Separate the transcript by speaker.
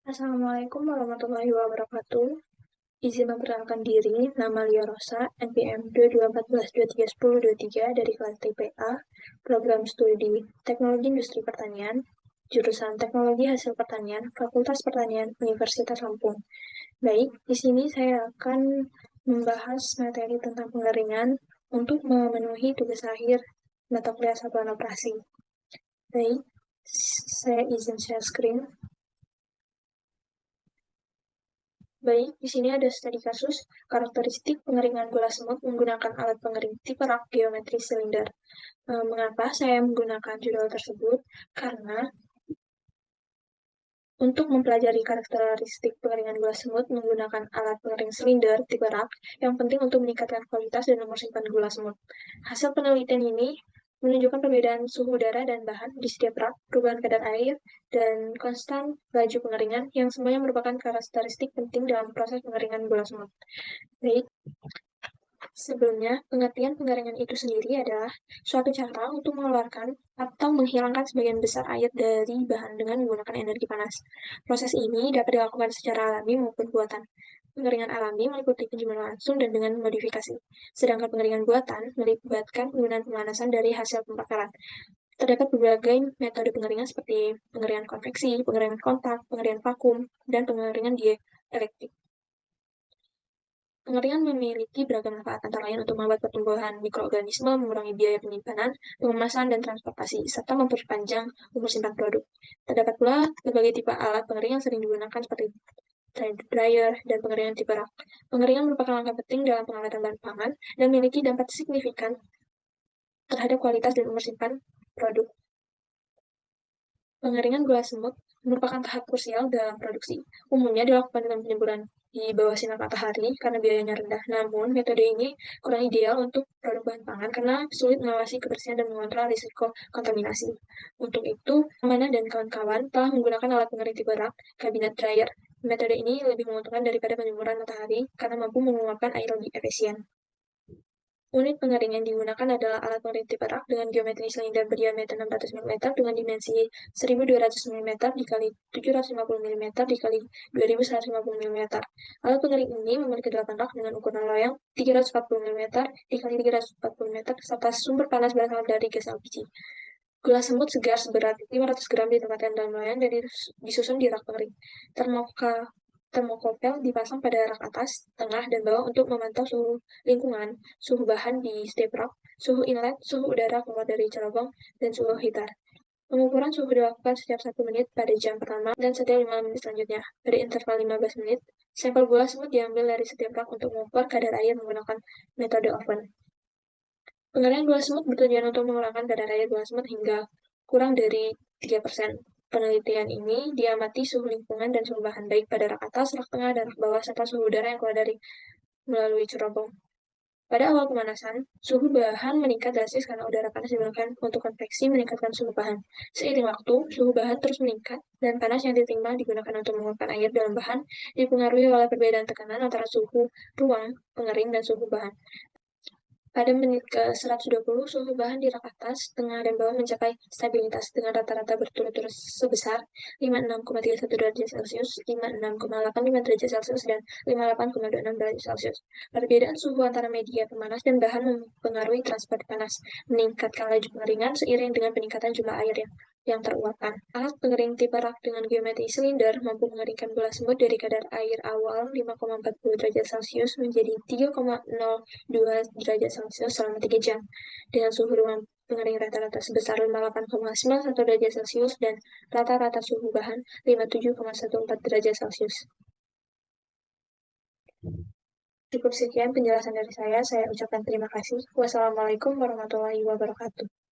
Speaker 1: Assalamualaikum warahmatullahi wabarakatuh. Izin memperkenalkan diri, nama Lia Rosa, NPM 2214231023 dari kelas TPA, Program Studi Teknologi Industri Pertanian, jurusan Teknologi Hasil Pertanian, Fakultas Pertanian, Universitas Lampung. Baik, di sini saya akan membahas materi tentang pengeringan untuk memenuhi tugas akhir mata kuliah satuan operasi. Baik, saya izin share screen. Baik, di sini ada studi kasus karakteristik pengeringan gula semut menggunakan alat pengering tipe rak geometri silinder. Mengapa saya menggunakan judul tersebut? Karena untuk mempelajari karakteristik pengeringan gula semut menggunakan alat pengering silinder tipe rak, yang penting untuk meningkatkan kualitas dan nomor simpan gula semut. Hasil penelitian ini menunjukkan perbedaan suhu udara dan bahan di setiap rak, perubahan kadar air, dan konstan laju pengeringan yang semuanya merupakan karakteristik penting dalam proses pengeringan gula semut. Baik, sebelumnya, pengertian pengeringan itu sendiri adalah suatu cara untuk mengeluarkan atau menghilangkan sebagian besar air dari bahan dengan menggunakan energi panas. Proses ini dapat dilakukan secara alami maupun buatan. Pengeringan alami meliputi penjemputan langsung dan dengan modifikasi, sedangkan pengeringan buatan melibatkan penggunaan pemanasan dari hasil pembakaran. Terdapat berbagai metode pengeringan seperti pengeringan konveksi, pengeringan kontak, pengeringan vakum, dan pengeringan dielektrik. Pengeringan memiliki beragam manfaat, antara lain untuk membuat pertumbuhan mikroorganisme, mengurangi biaya penyimpanan, pengemasan, dan transportasi, serta memperpanjang umur simpan produk. Terdapat pula berbagai tipe alat pengering yang sering digunakan seperti dryer dan pengeringan tipe rak. Pengeringan merupakan langkah penting dalam pengawetan bahan pangan dan memiliki dampak signifikan terhadap kualitas dan umur simpan produk. Pengeringan gula semut merupakan tahap krusial dalam produksi. Umumnya dilakukan dengan penyemburan di bawah sinar matahari karena biayanya rendah. Namun, metode ini kurang ideal untuk produk bahan pangan karena sulit mengawasi kebersihan dan mengontrol risiko kontaminasi. Untuk itu, Mana dan kawan-kawan telah menggunakan alat pengering tipe rak, kabinet dryer. Metode ini lebih menguntungkan daripada penyemburan matahari karena mampu menguapkan air lebih efisien. Unit pengering yang digunakan adalah alat pengering tipe rak dengan geometri silinder berdiameter 600 mm dengan dimensi 1200 mm dikali 750 mm dikali 2150 mm. Alat pengering ini memiliki 8 rak dengan ukuran loyang 340 mm dikali 340 mm serta sumber panas berasal dari gas LPG. Gula semut segar seberat 500 gram ditempatkan dalam loyang dan disusun di rak pengering. Termokopel dipasang pada rak atas, tengah, dan bawah untuk memantau suhu lingkungan, suhu bahan di setiap rak, suhu inlet, suhu udara keluar dari cerobong, dan suhu heater. Pengukuran suhu dilakukan setiap 1 menit pada jam pertama dan setiap 5 menit selanjutnya. Pada interval 15 menit, sampel gula semut diambil dari setiap rak untuk mengukur kadar air menggunakan metode oven. Pengeringan gula semut bertujuan untuk mengurangi kadar air gula semut hingga kurang dari 3%. Penelitian ini diamati suhu lingkungan dan suhu bahan baik pada rak atas, rak tengah, dan rak bawah, serta suhu udara yang keluar dari melalui cerobong. Pada awal pemanasan, suhu bahan meningkat drastis karena udara panas digunakan untuk konveksi meningkatkan suhu bahan. Seiring waktu, suhu bahan terus meningkat, dan panas yang diterima digunakan untuk menguapkan air dalam bahan dipengaruhi oleh perbedaan tekanan antara suhu ruang pengering dan suhu bahan. Pada menit ke-120, suhu bahan di rak atas, tengah, dan bawah mencapai stabilitas dengan rata-rata berturut-turut sebesar 56,31 derajat Celcius, 56,85 derajat Celcius, dan 58,26 derajat Celcius. Perbedaan suhu antara media pemanas dan bahan mempengaruhi transport panas, meningkatkan laju pengeringan seiring dengan peningkatan jumlah air yang teruapkan. Alat pengering tipe rak dengan geometri silinder mampu mengeringkan gula semut dari kadar air awal 5,40 derajat Celcius menjadi 3,02 derajat Celcius selama 3 jam, dengan suhu ruang pengering rata-rata sebesar 58,91 derajat Celcius dan rata-rata suhu bahan 57,14 derajat Celcius. Cukup sekian penjelasan dari saya ucapkan terima kasih. Wassalamualaikum warahmatullahi wabarakatuh.